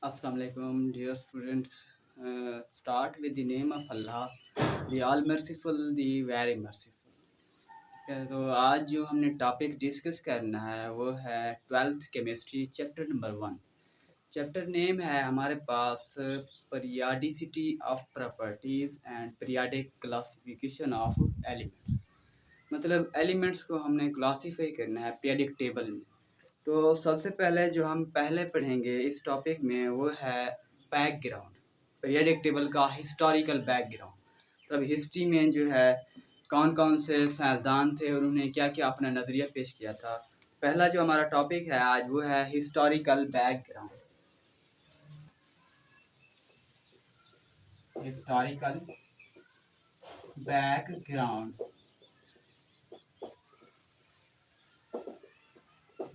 Assalamu alaikum, dear students. Start with the name of Allah, the All Merciful, the Very Merciful. तो आज जो हमने topic discuss करना है वो है 12th chemistry chapter number 1। Chapter name है हमारे पास periodicity of properties and periodic classification of elements. मतलब एलिमेंट्स को हमने क्लासीफाई करना है पीरियाडिक टेबल में। तो सबसे पहले जो हम पहले पढ़ेंगे इस टॉपिक में वो है बैकग्राउंड, पीरियडिक टेबल का हिस्टोरिकल बैकग्राउंड। तो अब हिस्ट्री में जो है कौन कौन से साइंसदान थे और उन्होंने क्या क्या अपना नज़रिया पेश किया था। पहला जो हमारा टॉपिक है आज वो है हिस्टोरिकल बैकग्राउंड। हिस्टोरिकल बैकग्राउंड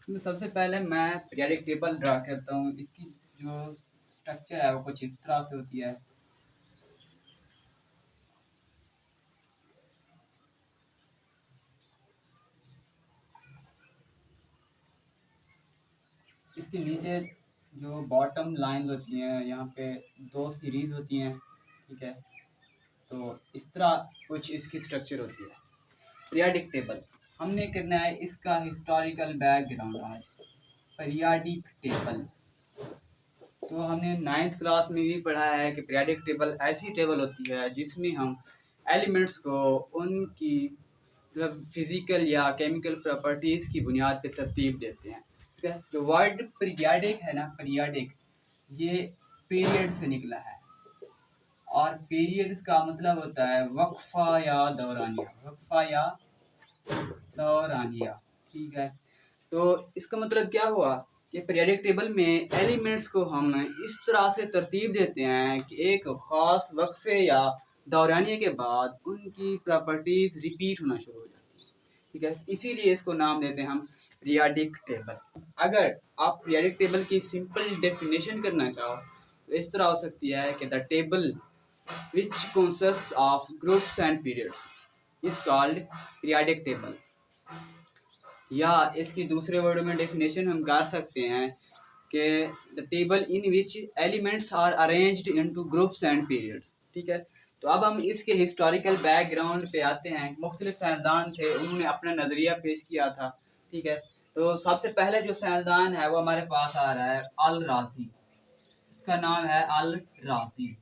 तो सबसे पहले मैं पीरियडिक टेबल ड्रा करता हूँ। इसकी जो स्ट्रक्चर है वो कुछ इस तरह से होती है। इसके नीचे जो बॉटम लाइन होती हैं यहाँ पे दो सीरीज होती हैं, ठीक है। तो इस तरह कुछ इसकी स्ट्रक्चर होती है। पीरियडिक टेबल हमने करना है इसका हिस्टोरिकल बैकग्राउंड आज। पीरियडिक टेबल तो हमने 9th क्लास में भी पढ़ा है कि पीरियडिक टेबल ऐसी टेबल होती है जिसमें हम एलिमेंट्स को उनकी मतलब फिजिकल या केमिकल प्रॉपर्टीज़ की बुनियाद पे तरतीब देते हैं, ठीक है। जो वर्ड पीरियडिक है ना, पीरियडिक ये पीरियड से निकला है और पीरियड्स का मतलब होता है वक्फा या दौरानिया, वक्फा या दौरानिया, ठीक है। तो इसका मतलब क्या हुआ कि पीरियडिक टेबल में एलिमेंट्स को हम इस तरह से तरतीब देते हैं कि एक ख़ास वक्फे या दौरानिए के बाद उनकी प्रॉपर्टीज़ रिपीट होना शुरू हो जाती है, ठीक है। इसीलिए इसको नाम देते हैं हम पीरियडिक टेबल। अगर आप पीरियडिक टेबल की सिंपल डेफिनेशन करना चाहो तो इस तरह हो सकती है कि the table which consist of groups and periods is called periodic table. या इसकी दूसरे वर्ड में डेफिनेशन हम कर सकते हैं कि the table in which elements are arranged into groups and periods, ठीक है। तो अब हम इसके हिस्टोरिकल बैकग्राउंड पे आते हैं। मुख्तलिफ साइंसदान थे, उन्होंने अपना नज़रिया पेश किया था, ठीक है। तो सबसे पहले जो साइंसदान है वो हमारे पास आ रहा है अल राजी। इसका नाम है अल राजी।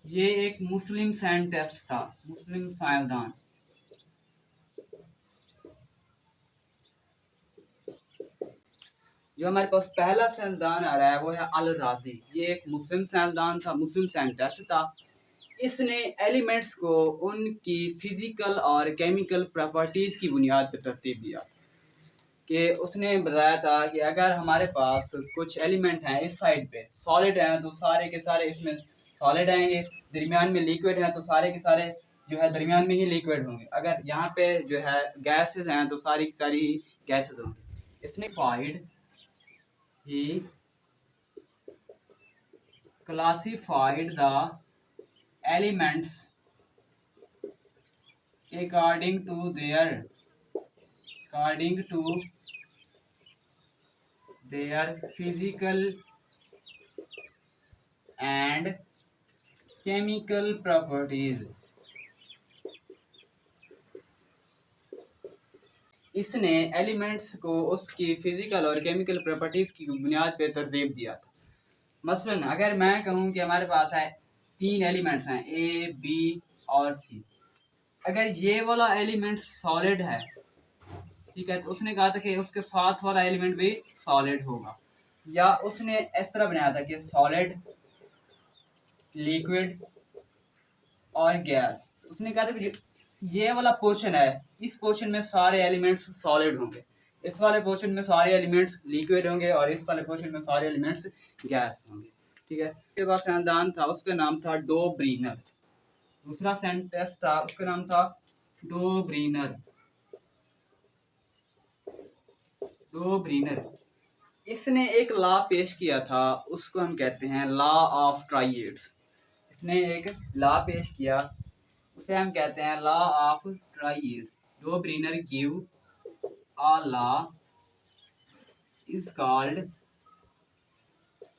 ये एक मुस्लिम साइंटिस्ट था, मुस्लिम साइंसदान। जो हमारे पास पहला साइंसदान आ रहा है वो है अल राजी। ये एक मुस्लिम साइंसदान था, मुस्लिम साइंटिस्ट था। इसने एलिमेंट्स को उनकी फिजिकल और केमिकल प्रॉपर्टीज़ की बुनियाद पर तरतीब दिया कि उसने बताया था कि अगर हमारे पास कुछ एलिमेंट हैं इस साइड पे सॉलिड हैं तो सारे के सारे इसमें सॉलिड आएंगे, दरमियान में लिक्विड हैं तो सारे के सारे जो है दरमियान में ही लिक्विड होंगे। अगर यहाँ पे जो है गैसेस हैं तो सारी की सारी ही गैसेस होंगी। इसने FIDE he classified the elements according to their physical and chemical properties। इसने एलिमेंट्स को उसकी फिजिकल और केमिकल प्रॉपर्टीज की बुनियाद पर तरतीब दिया था। मसलन अगर मैं कहूँ कि हमारे पास है 3 एलिमेंट्स हैं ए बी और सी। अगर ये वाला एलिमेंट सॉलिड है, ठीक है, तो उसने कहा था कि उसके साथ वाला एलिमेंट भी सॉलिड होगा। या उसने इस तरह बनाया था कि सॉलिड, लिक्विड और गैस। उसने कहा था कि ये वाला पोर्शन है, इस पोर्शन में सारे एलिमेंट्स सॉलिड होंगे, इस वाले पोर्शन में सारे एलिमेंट्स लिक्विड होंगे और इस वाले पोर्शन में सारे एलिमेंट्स गैस होंगे, ठीक है। उसके बाद साइंसदान था, उसका नाम था डो ब्रीनर। दूसरा साइंटिस्ट था, उसका नाम था डो ब्रीनर। डो ब्रीनर इसने एक लॉ पेश किया था, उसको हम कहते हैं लॉ ऑफ ट्राइएड्स। इसने एक लॉ पेश किया, उसे हम कहते हैं law of triads. Dobereiner give a law is called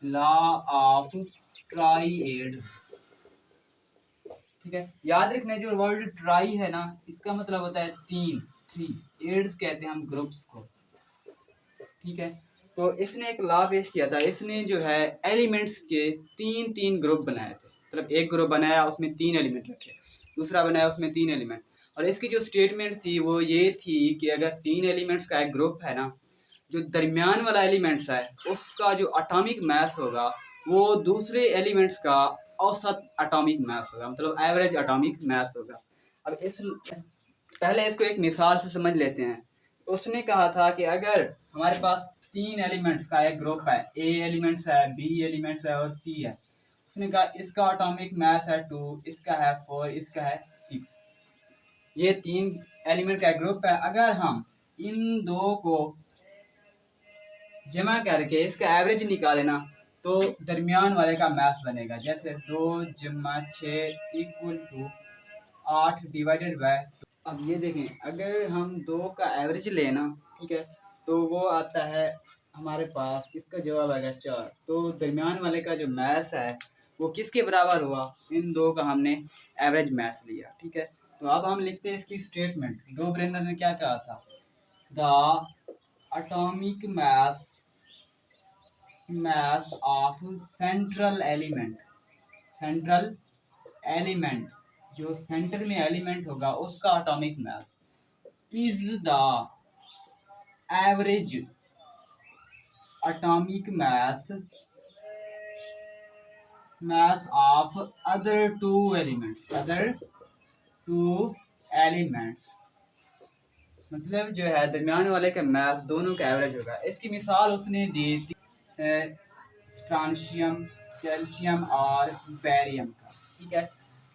law of triad. ठीक है, याद रखना जो वर्ड ट्राई है ना, इसका मतलब होता है तीन, थ्री। एड्स कहते हैं हम ग्रुप्स को। ठीक है, तो इसने एक लॉ पेश किया था। इसने जो है एलिमेंट्स के तीन तीन ग्रुप बनाए थे। मतलब एक ग्रुप बनाया, उसमें तीन एलिमेंट रखे, दूसरा बनाया, उसमें तीन एलिमेंट। और इसकी जो स्टेटमेंट थी वो ये थी कि अगर तीन एलिमेंट्स का एक ग्रुप है ना, जो दरमियान वाला एलिमेंट्स है उसका जो एटॉमिक मास होगा वो दूसरे एलिमेंट्स का औसत एटॉमिक मास होगा, मतलब एवरेज एटॉमिक मास होगा। अब इस पहले इसको एक मिसाल से समझ लेते हैं। उसने कहा था कि अगर हमारे पास तीन एलिमेंट्स का एक ग्रुप है, ए एलिमेंट्स है, बी एलिमेंट्स है और सी है। उसने कहा इसका एटॉमिक मास है 2, इसका है 4, इसका है 6। ये तीन एलिमेंट का ग्रुप है। अगर हम इन दो को जमा करके इसका एवरेज निकाले ना, तो दरमियान वाले का मास बनेगा। जैसे 2 जमा 6 इक्वल टू 8 डिवाइडेड बाय। अब ये देखें, अगर हम दो का एवरेज लेना, ठीक है, तो वो आता है हमारे पास, इसका जवाब आएगा 4। तो दरमियान वाले का जो मास है वो किसके बराबर हुआ, इन दो का हमने एवरेज मास लिया। ठीक है, तो अब हम लिखते हैं इसकी स्टेटमेंट। डो ब्रेनर ने क्या कहा था, the atomic mass of central element, central element, जो सेंटर में एलिमेंट होगा उसका atomic mass is the average atomic mass of other two elements. मतलब जो है दरमियान वाले का मास दोनों का एवरेज होगा। इसकी मिसाल उसने दी थी स्ट्रांशियम, कैल्शियम और बैरियम का। ठीक है,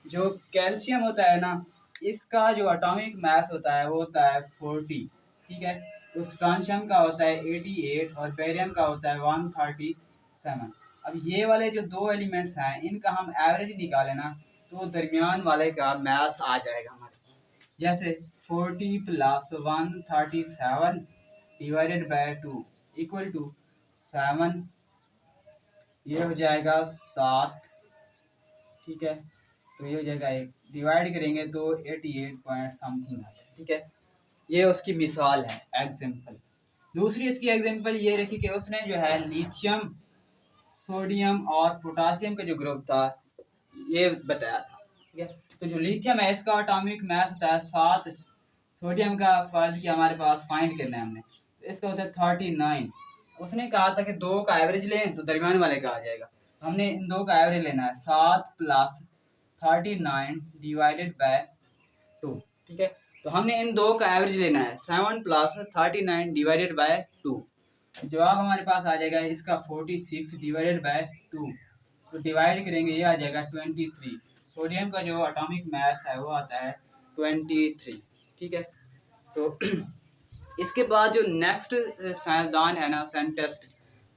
जो कैल्शियम होता है ना, इसका जो एटॉमिक मास होता है वो होता है 40। ठीक है, तो स्ट्रांशियम का होता है 88 और बैरियम का होता है 137। अब ये वाले जो दो एलिमेंट्स हैं इनका हम एवरेज निकालें ना, तो दरमियान वाले का मास आ जाएगा हमारे पास। जैसे 40 plus 137 divided by 2 equal to 7, ये हो जाएगा 7। ठीक है, तो ये हो जाएगा 1, डिवाइड करेंगे तो 88 पॉइंट समथिंग आ जाएगा। ठीक है, ये उसकी मिसाल है, एग्जाम्पल। दूसरी इसकी एग्जाम्पल ये रखी कि उसने जो है लिथियम, सोडियम और पोटासियम का जो ग्रुप था ये बताया था। ठीक है, तो जो लिथियम है इसका एटॉमिक मास होता है 7। सोडियम का फर्ज किया हमारे पास, फाइंड करना है हमने, तो इसका होता है 39। उसने कहा था कि दो का एवरेज लें तो दरमियान वाले का आ जाएगा। हमने इन दो का एवरेज लेना है, 7 प्लस 39 डिवाइडेड बाय 2। ठीक है, तो हमने इन दो का एवरेज लेना है, 7 प्लस 39 डिवाइडेड बाय 2। जवाब हमारे पास आ जाएगा इसका 46 डिवाइडेड बाय 2। तो डिवाइड करेंगे ये आ जाएगा 23। सोडियम का जो एटॉमिक मास है वो आता है 23। ठीक है, तो इसके बाद जो नेक्स्ट साइंसदान है ना, साइंटिस्ट,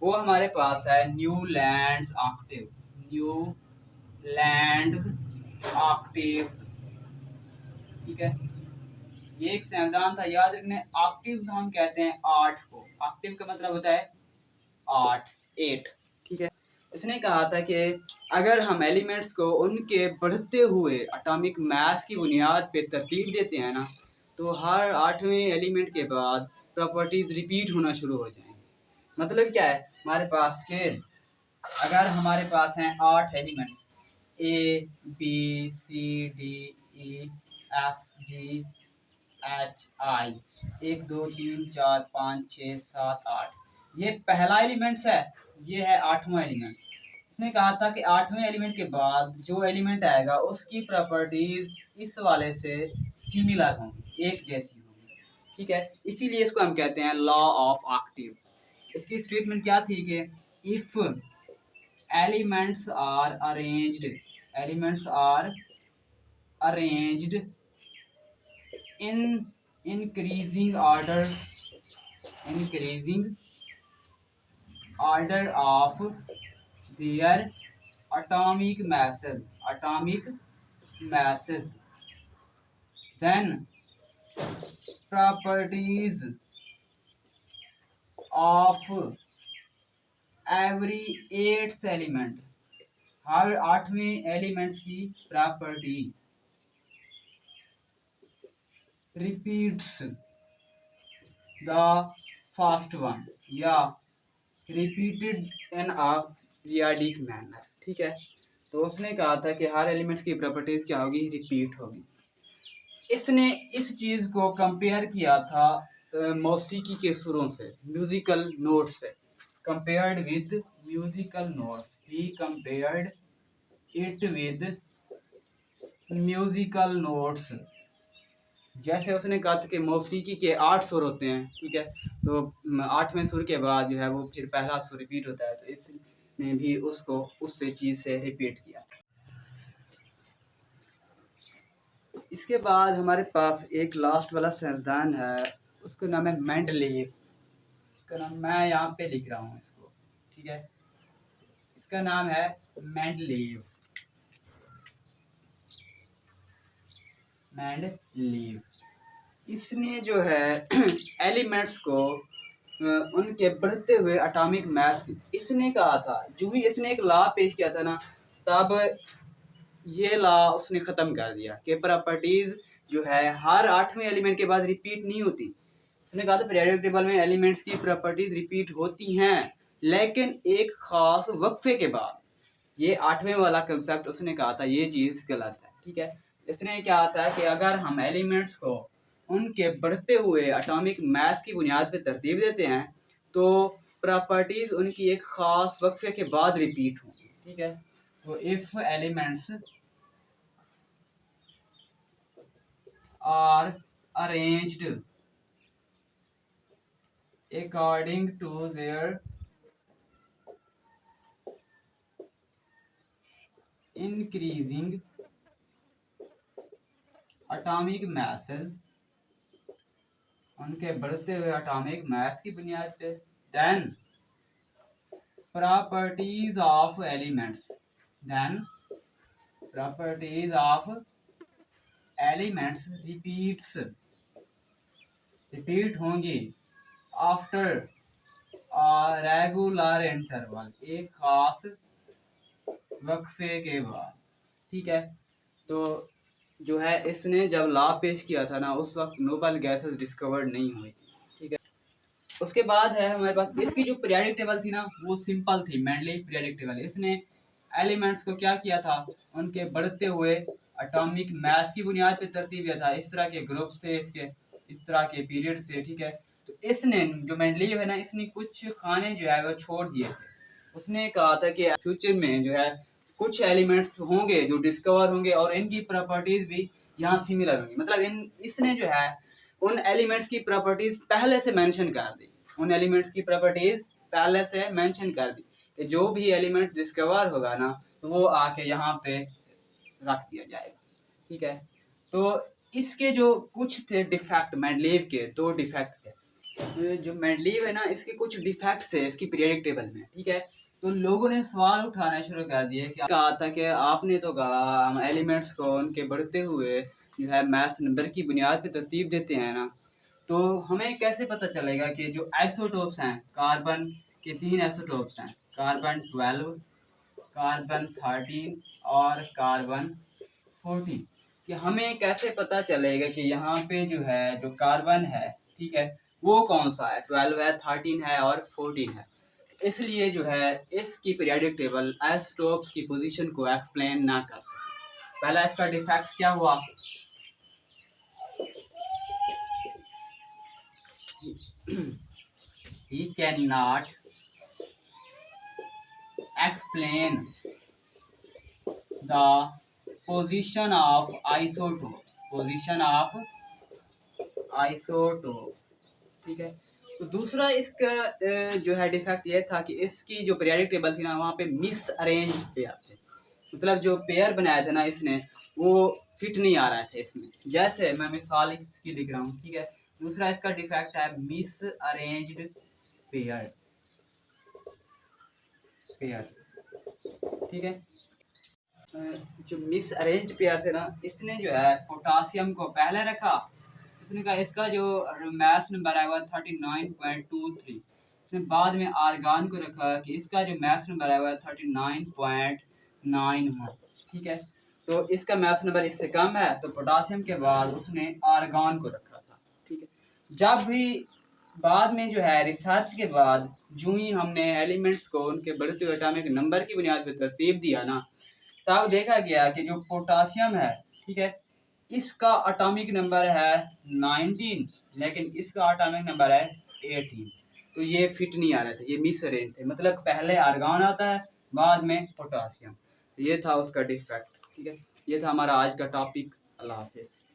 वो हमारे पास है न्यूलैंड्स ऑक्टेव। Newlands Octave. ठीक है, ये एक साइंसदान था, याद रखने। ऑक्टिव्स हम कहते हैं 8 को। ऑक्टिव का मतलब होता है 8, 8। ठीक है, इसने कहा था कि अगर हम एलिमेंट्स को उनके बढ़ते हुए एटॉमिक मास की बुनियाद पे तरतीब देते हैं ना, तो हर 8वें एलिमेंट के बाद प्रॉपर्टीज रिपीट होना शुरू हो जाएंगी। मतलब क्या है, हमारे पास के अगर हमारे पास हैं 8 elements, A B C D E F G H I, 1 2 3 4 5 6 7 8, ये पहला एलिमेंट्स है, ये है 8वां एलिमेंट। उसने कहा था कि 8वें एलिमेंट के बाद जो एलिमेंट आएगा उसकी प्रॉपर्टीज इस वाले से सिमिलर होंगी, एक जैसी होंगी। ठीक है, इसीलिए इसको हम कहते हैं लॉ ऑफ ऑक्टिव। इसकी स्टेटमेंट क्या थी कि if elements are arranged, elements are arranged in increasing order of their atomic masses, then properties of every eighth element, हर 8वें एलिमेंट्स की property repeats the first one या repeated in a periodic manner. ठीक है, तो उसने कहा था कि हर एलिमेंट्स की प्रॉपर्टीज क्या होगी, रिपीट होगी। इसने इस चीज को कंपेयर किया था मौसीकी के सुरों से, म्यूजिकल नोट्स से। Compared with musical notes, he compared it with musical notes. जैसे उसने कहा था कि मौसीकी के 8 सुर होते हैं, ठीक है, तो 8वें सुर के बाद जो है वो फिर पहला सुर रिपीट होता है, तो इसने भी उसको उससे चीज से रिपीट किया। इसके बाद हमारे पास एक लास्ट वाला साइंसदान है, उसका नाम है मेंडलीव। उसका नाम मैं यहाँ पे लिख रहा हूँ इसको, ठीक है, इसका नाम है मेंडलीव। मेंडलीव इसने जो है एलिमेंट्स को उनके बढ़ते हुए एटॉमिक मास, इसने कहा था, जो ही इसने एक लॉ पेश किया था ना, तब ये लॉ उसने ख़त्म कर दिया कि प्रॉपर्टीज जो है हर 8वें एलिमेंट के बाद रिपीट नहीं होती। उसने कहा था पीरियोडिक टेबल में एलिमेंट्स की प्रॉपर्टीज रिपीट होती हैं, लेकिन एक खास वक्फे के बाद। ये 8वें वाला कंसेप्ट उसने कहा था, ये चीज़ गलत है। ठीक है, इसने क्या था कि अगर हम एलिमेंट्स को उनके बढ़ते हुए एटॉमिक मास की बुनियाद पर तरतीब देते हैं तो प्रॉपर्टीज उनकी एक खास वक्फे के बाद रिपीट होंगी। ठीक है, तो if elements are arranged according to their increasing atomic masses, उनके बढ़ते हुए एटॉमिक मास की बुनियाद पे, then properties of elements, then properties of elements repeat होंगी after a regular interval, एक खास वक्फे के बाद। ठीक है, तो जो है इसने जब लॉ पेश किया था ना, उस वक्त नोबल गैसेस डिस्कवर्ड नहीं हुई थी। ठीक है, उसके बाद है हमारे पास इसकी जो पीरियोडिक टेबल थी ना, वो सिंपल थी, मेंडलीव पीरियोडिक टेबल। इसने एलिमेंट्स को क्या किया था, उनके बढ़ते हुए एटॉमिक मास की बुनियाद पर तरतीब दिया था। इस तरह के ग्रुप्स थे इसके, इस तरह के पीरियड से। ठीक है, तो इसने जो मेंडलीव है ना, इसने कुछ खाने जो है वो छोड़ दिए थे। उसने कहा था कि फ्यूचर में जो है कुछ एलिमेंट्स होंगे जो डिस्कवर होंगे और इनकी प्रॉपर्टीज भी यहाँ सिमिलर होंगी। मतलब इसने जो है उन एलिमेंट्स की प्रॉपर्टीज पहले से मेंशन कर दी, उन एलिमेंट्स की प्रॉपर्टीज पहले से मेंशन कर दी कि जो भी एलिमेंट डिस्कवर होगा ना, तो वो आके यहाँ पे रख दिया जाएगा। ठीक है, तो इसके जो कुछ थे डिफेक्ट, मेंडलीव के 2 डिफेक्ट थे। तो जो मेंडलीव है ना, इसके कुछ डिफेक्ट्स है इसकी पीरियोडिक टेबल में। ठीक है, तो लोगों ने सवाल उठाना शुरू कर दिए कि कहा था कि आपने तो कहा हम एलिमेंट्स को उनके बढ़ते हुए जो है मैथ्स नंबर की बुनियाद पे तरतीब देते हैं ना, तो हमें कैसे पता चलेगा कि जो आइसोटोप्स हैं, कार्बन के 3 आइसोटोप्स हैं, कार्बन 12, कार्बन 13 और कार्बन 14, कि हमें कैसे पता चलेगा कि यहाँ पे जो है जो कार्बन है, ठीक है, वो कौन सा है, 12 है, 13 है और 14 है। इसलिए जो है इसकी पीरियोडिक टेबल आइसोटोप्स की पोजीशन को एक्सप्लेन ना कर सके। पहला इसका डिफेक्ट्स क्या हुआ, he cannot explain the position of isotopes, position of isotopes। ठीक है, तो दूसरा इसका जो है डिफेक्ट ये था कि इसकी जो पीरियोडिक टेबल थी ना, वहाँ पे मिस अरेंज्ड पेयर थे। मतलब जो पेयर बनाया था ना इसने, वो फिट नहीं आ रहा था इसमें। जैसे मैं मिसाल इसकी लिख रहा हूँ। ठीक है, दूसरा इसका डिफेक्ट है मिस अरेंज्ड पेयर, पेयर। ठीक है, जो मिस अरेंज्ड पेयर थे ना, इसने जो है पोटासियम को पहले रखा। इसने कहा इसका जो मास नंबर है वो 39.23, उसने बाद में आर्गान को रखा कि इसका जो मैथ्स नंबर है वह 39.91, ठीक है। तो इसका मैथ्स नंबर इससे कम है, तो पोटासियम के बाद उसने आर्गान को रखा था, ठीक है। जब भी बाद में जो है रिसर्च के बाद जो ही हमने एलिमेंट्स को उनके बढ़ते हुए एटॉमिक नंबर की बुनियाद पर तरतीब दिया ना, तब देखा गया कि जो पोटासियम है, ठीक है, इसका एटॉमिक नंबर है 19, लेकिन इसका एटॉमिक नंबर है 18। तो ये फिट नहीं आ रहे थे, ये मिस अरेंज थे, मतलब पहले आर्गन आता है बाद में पोटासियम। ये था उसका डिफेक्ट, ठीक है। ये था हमारा आज का टॉपिक। अल्लाह हाफिज़।